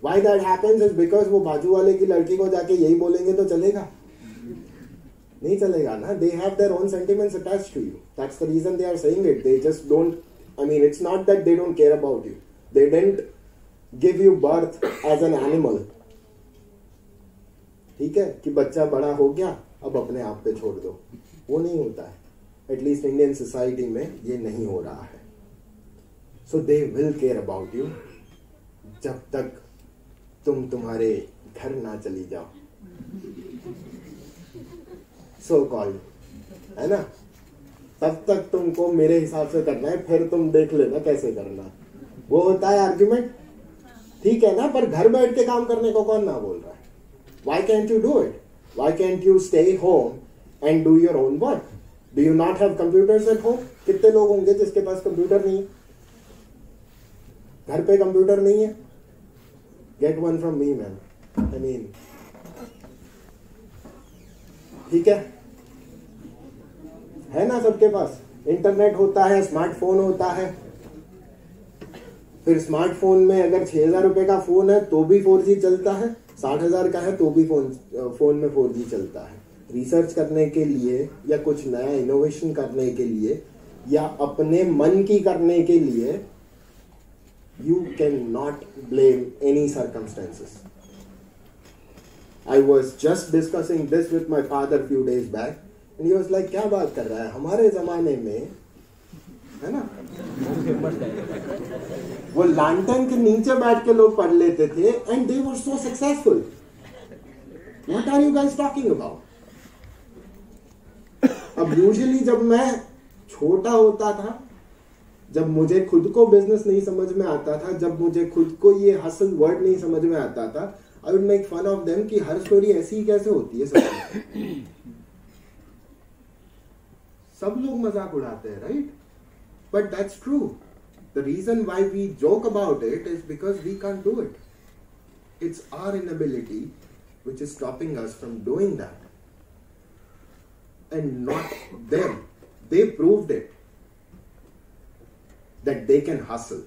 Why that happens is because वो बाजू वाले की लड़की को जाके यही बोलेंगे तो चलेगा? नहीं चलेगा ना. They have their own sentiments attached to you. That's the reason they are saying it. They just don't I mean, it's not that they don't care about you. They didn't give you birth as an animal. ठीक है कि बच्चा बड़ा हो गया अब अपने आप पे छोड़ दो, वो नहीं होता है. एटलीस्ट इंडियन सोसाइटी में ये नहीं हो रहा है. So they will care about you जब तक तुम तुम्हारे घर ना चली जाओ, सो कॉल्ड, है ना. तब तक तुमको मेरे हिसाब से करना है, फिर तुम देख लेना कैसे करना. वो होता है आर्ग्यूमेंट, ठीक है ना. पर घर बैठ के काम करने को कौन ना बोल रहा है. Why can't you do it? Why can't you stay home and do your own work? Do you not have computers at home? कितने लोग होंगे जिसके पास कंप्यूटर नहीं है, घर पे कंप्यूटर नहीं है. Get one from me, man. I mean, ठीक है ना. सबके पास इंटरनेट होता है, स्मार्टफोन होता है. फिर स्मार्टफोन में अगर 6,000 रुपए का फोन है तो भी 4G चलता है, 60,000 का है तो भी फोन में 4G चलता है. रिसर्च करने के लिए या कुछ नया इनोवेशन करने के लिए या अपने मन की करने के लिए you cannot blame any circumstances. I was just discussing this with my father few days back and he was like, क्या बात कर रहा है, हमारे जमाने में, है ना, वो लैंटर्न के नीचे बैठ के लोग पढ़ लेते थे and they were so successful. What are you guys talking about? अब यूजुअली जब मैं छोटा होता था, जब मुझे खुद को बिजनेस नहीं समझ में आता था, जब मुझे खुद को ये हसल वर्ड नहीं समझ में आता था, I would make fun of them कि हर स्टोरी ऐसी ही कैसे होती है. सब लोग मजाक उड़ाते हैं, right? But that's true. The reason why we joke about it is because we can't do it. It's our inability which is stopping us from doing that and not them. They proved it that they can hustle.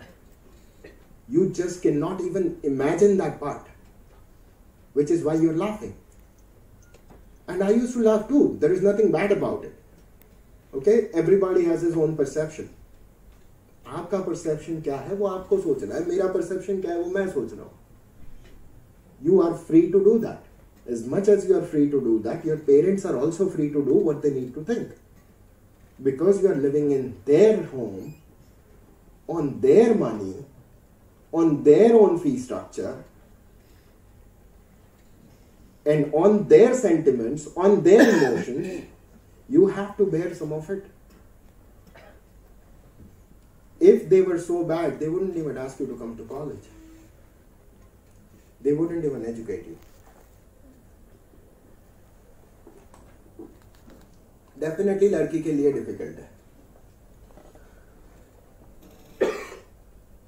You just cannot even imagine that part, which is why you're laughing. And I used to laugh too. There is nothing bad about it. Okay? Everybody has his own perception. आपका perception क्या है वो आपको सोचना है, मेरा perception क्या है वो मैं सोच रहा हूँ. You are free to do that. As much as you are free to do that, your parents are also free to do what they need to think. Because you are living in their home, on their money, on their own fee structure, and on their sentiments, on their emotions, you have to bear some of it. If they were so bad, they wouldn't even ask you to come to college. They wouldn't even educate you. Definitely लड़की के लिए difficult है.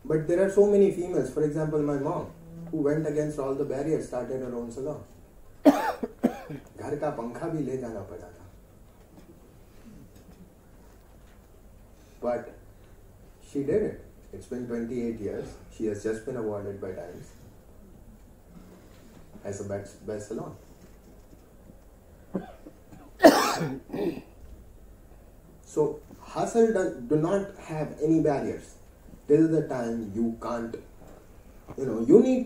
But there are so many females, for example my mom, who went against all the barriers, started her own salon. घर का पंखा भी ले जाना पड़ा था. But she did it. It's been 28 years. She has just been awarded by Times as a best salon. So hustle do not have any barriers. Till the time you can't, you need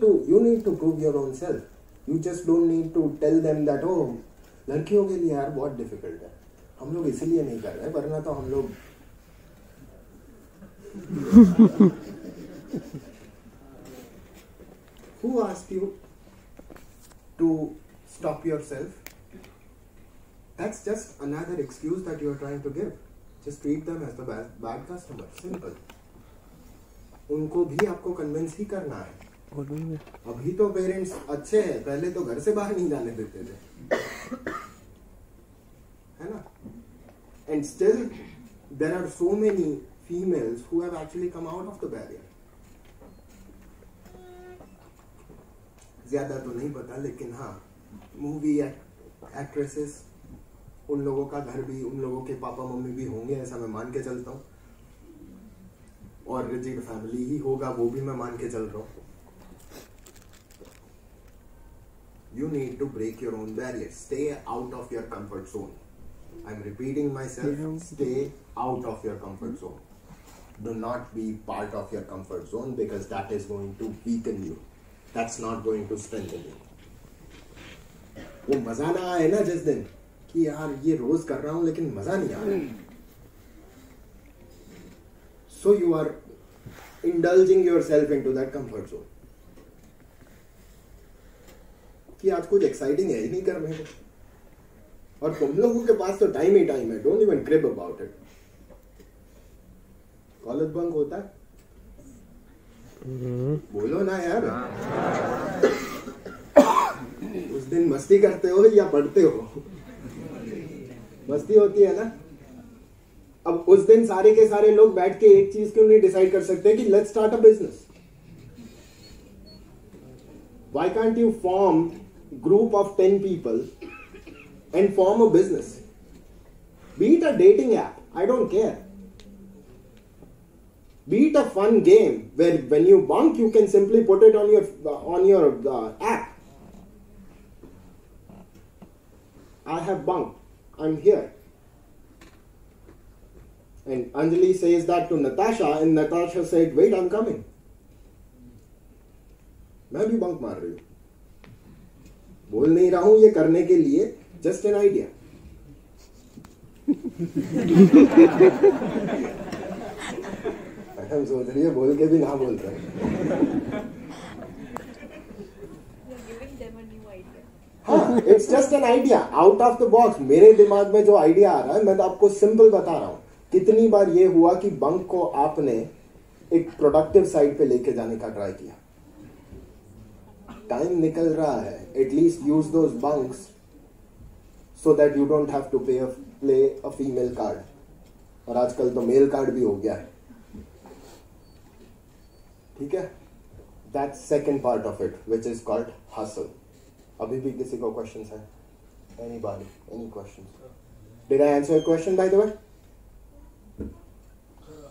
to prove your own self. You just don't need to tell them that, oh, लड़कियों के लिए यार बहुत difficult है, हम लोग इसीलिए नहीं कर रहे, वरना तो हम लोग. Who asked you to stop yourself? That's just another excuse that you are trying to give. Just treat them as the bad customer. Simple. उनको भी आपको कन्विंस ही करना है. अभी तो पेरेंट्स अच्छे हैं, पहले तो घर से बाहर नहीं जाने देते थे, है ना. And still there are so many females who have actually come out of the barrier. ज्यादा तो नहीं पता, लेकिन हाँ, मूवी एक्ट्रेसेस, उन लोगों का घर भी, उन लोगों के पापा मम्मी भी होंगे, ऐसा मैं मान के चलता हूँ. और रिजिड फैमिली ही होगा, वो भी मैं मान के चल रहा हूँ. You need to break your own barriers. Stay out of your comfort zone. I'm repeating myself. Stay out of your comfort zone. do not be part of your comfort zone because that is going to weaken you. That's not going to strengthen you. वो मजा ना आए ना जिस दिन कि यार ये रोज कर रहा हूं लेकिन मजा नहीं आ रहा, so you are indulging yourself into that comfort zone कि आज कुछ एक्साइटिंग है ही नहीं करने को, और तुम लोगों के पास तो टाइम ही टाइम है. Don't even crib about it. College bunk होता है, बोलो ना यार. उस दिन मस्ती करते हो या पढ़ते हो? मस्ती होती है ना. अब उस दिन सारे के सारे लोग बैठ के एक चीज क्यों नहीं डिसाइड कर सकते कि let's start a business? Why can't you form group of 10 people and form a business? Be it a dating app, I don't care. Be it a fun game where when you bunk you can simply put it on your app. I have bunked, I'm here. And Anjali says that to Natasha, and Natasha said, wait, I'm coming. मैं भी bunk मार रही हूं, बोल नहीं रहा हूं ये करने के लिए, जस्ट एन आइडिया. हम सोच रही है बोल के भी ना बोल रहे. हाँ, it's just an idea out of the box. मेरे दिमाग में जो आइडिया आ रहा है मैं तो आपको सिंपल बता रहा हूं. कितनी बार ये हुआ कि बंक को आपने एक प्रोडक्टिव साइड पे लेके जाने का ट्राई किया, टाइम निकल रहा है, at least use those bunks so that you don't have to play a female card. और आजकल तो मेल कार्ड भी हो गया है. ठीक है, that's second part of it which is called hustle. अभी भी किसी को क्वेश्चंस है? Anybody, any questions? Did I answer your question by the way?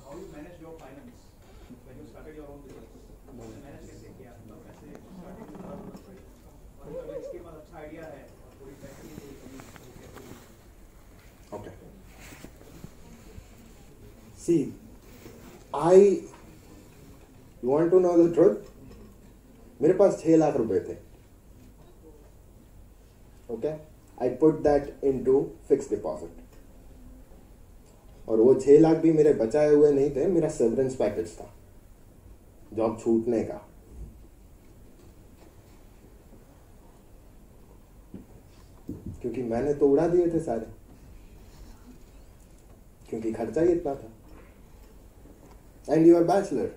How you manage your finance when you started your own business? Manage कैसे किया? मतलब कैसे starting और अगर इसके बाद अच्छा आइडिया है और थोड़ी पैसे की थोड़ी कमी तो कैसे? Okay. See, you want to know the truth? मेरे पास 6 लाख रुपए थे. Okay? I put that into fixed deposit. और वो 6 लाख भी मेरे बचाए हुए नहीं थे, मेरा सेवरेंस पैकेज था जॉब छूटने का. क्योंकि मैंने तो उड़ा दिए थे सारे, क्योंकि खर्चा ही इतना था. And you are bachelor,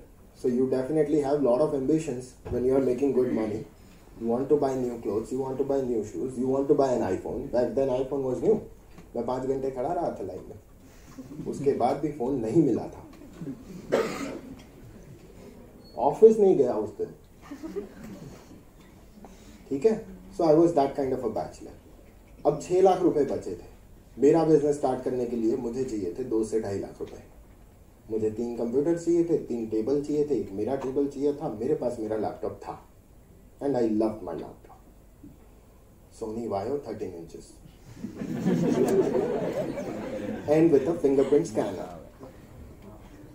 so you definitely have lot of ambitions when you are making good money. You want to buy new clothes, you want to buy new shoes, you want to buy an iPhone. Back then iPhone was new. मैं 5 घंटे खड़ा रहा था line में, उसके बाद भी phone नहीं मिला था. ऑफिस नहीं गया उस दिन. ठीक है, so I was that kind of a bachelor. अब 6 लाख रुपए बचे थे. मेरा बिजनेस स्टार्ट करने के लिए मुझे चाहिए थे 2 से 2.5 लाख रुपए. मुझे 3 कंप्यूटर चाहिए थे, 3 टेबल चाहिए थे, एक मेरा टेबल चाहिए था. मेरे पास मेरा लैपटॉप था and I loved my laptop. Sony Vaio 13 inches and with a fingerprint scanner.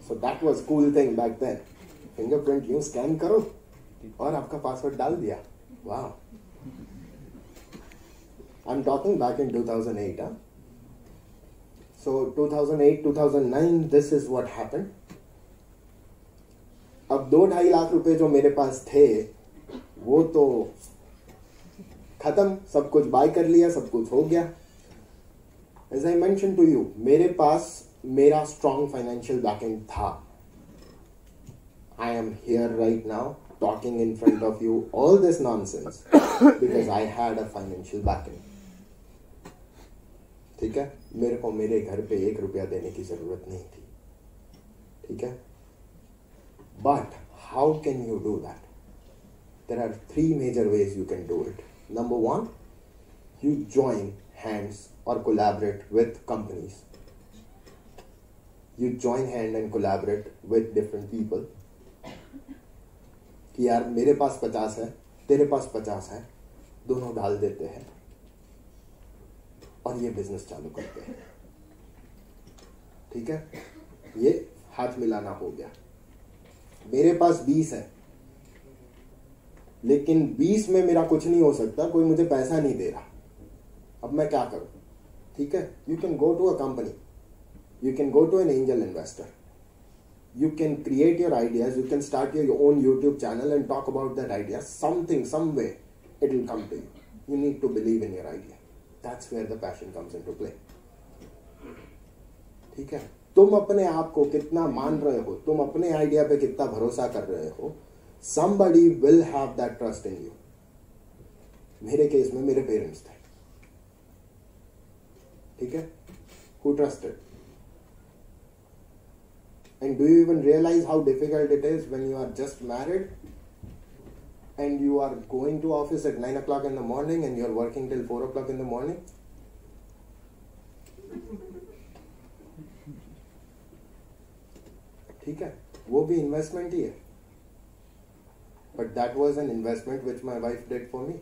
So that was cool thing back then. Fingerprint यूं स्कैन करो और आपका पासवर्ड डाल दिया. वाह. I'm talking back in 2008. So 2008, 2009, this is what happened. अब 2-2.5 लाख रुपए जो मेरे पास थे वो तो खत्म. सब कुछ बाय कर लिया, सब कुछ हो गया. As I mentioned to you, मेरे पास मेरा strong financial backing था. I am here right now talking in front of you all this nonsense because I had a financial backing. ठीक है, मेरे को मेरे घर पे 1 रुपया देने की जरूरत नहीं थी. ठीक है, but how can you do that? There are 3 major ways you can do it. Number 1, you join hands or collaborate with companies. You join hand and collaborate with different people. कि यार मेरे पास 50 है, तेरे पास 50 है, दोनों डाल देते हैं और ये बिजनेस चालू करते हैं. ठीक है, ये हाथ मिलाना हो गया। मेरे पास 20 है, लेकिन 20 में मेरा कुछ नहीं हो सकता, कोई मुझे पैसा नहीं दे रहा। अब मैं क्या करूं? ठीक है, you can go to a company, you can go to an angel investor, you can create your ideas, you can start your own YouTube channel and talk about that idea. Something, some way, it will come to you. You need to believe in your idea. That's where the passion comes into play. ठीक है, तुम अपने आप को कितना मान रहे हो, तुम अपने आइडिया पे कितना भरोसा कर रहे हो, somebody will have that trust in you. मेरे केस में मेरे पेरेंट्स थे, ठीक है, who trusted. And do you even realize how difficult it is when you are just married and you are going to office at 9 o'clock in the morning and you are working till 4 o'clock in the morning? ठीक है, वो भी investment ही है, but that was an investment which my wife did for me.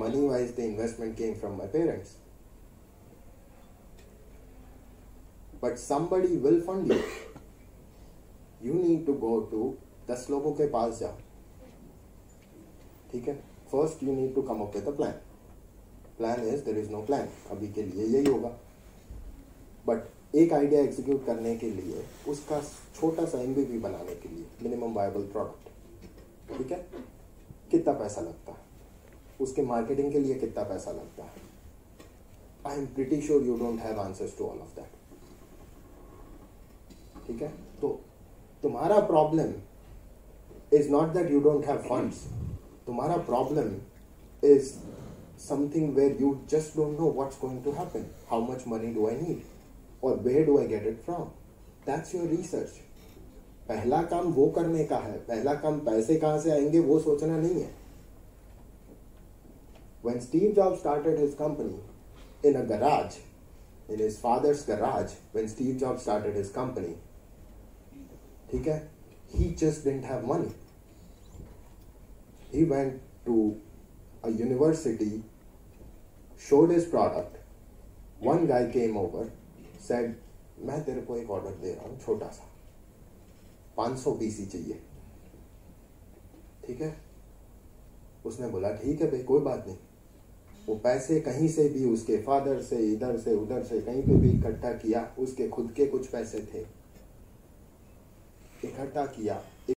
Money wise, the investment came from my parents. But somebody will fund you. You need to go to 10 लोगों के पास जाओ, ठीक है. First you need to come up with a plan. Plan is there is no plan. अभी के लिए यही होगा. But एक आइडिया एग्जीक्यूट करने के लिए, उसका छोटा सा MVP बनाने के लिए, मिनिमम वायबल प्रोडक्ट, ठीक है, कितना पैसा लगता है, उसके मार्केटिंग के लिए कितना पैसा लगता है. I am pretty sure you don't have answers to all of that. ठीक है, तो तुम्हारा problem is not that you don't have funds. तुम्हारा problem is something where you just don't know what's going to happen, how much money do I need और where do I get it from. That's your research. पहला काम वो करने का है, पहला काम पैसे कहां से आएंगे वो सोचना नहीं है. When Steve Jobs started his company in a garage, in his father's garage, when Steve Jobs started his company, ठीक है, he just didn't have money. He went to a university, showed his product. One guy came over, said, मैं तेरे को एक order दे रहा हूँ छोटा सा, 500 पीसी चाहिए. ठीक है, उसने बोला ठीक है भाई, कोई बात नहीं. वो पैसे कहीं से भी, उसके फादर से, इधर से उधर से, कहीं पे भी इकट्ठा किया. उसके खुद के कुछ पैसे थे, इकट्ठा किया.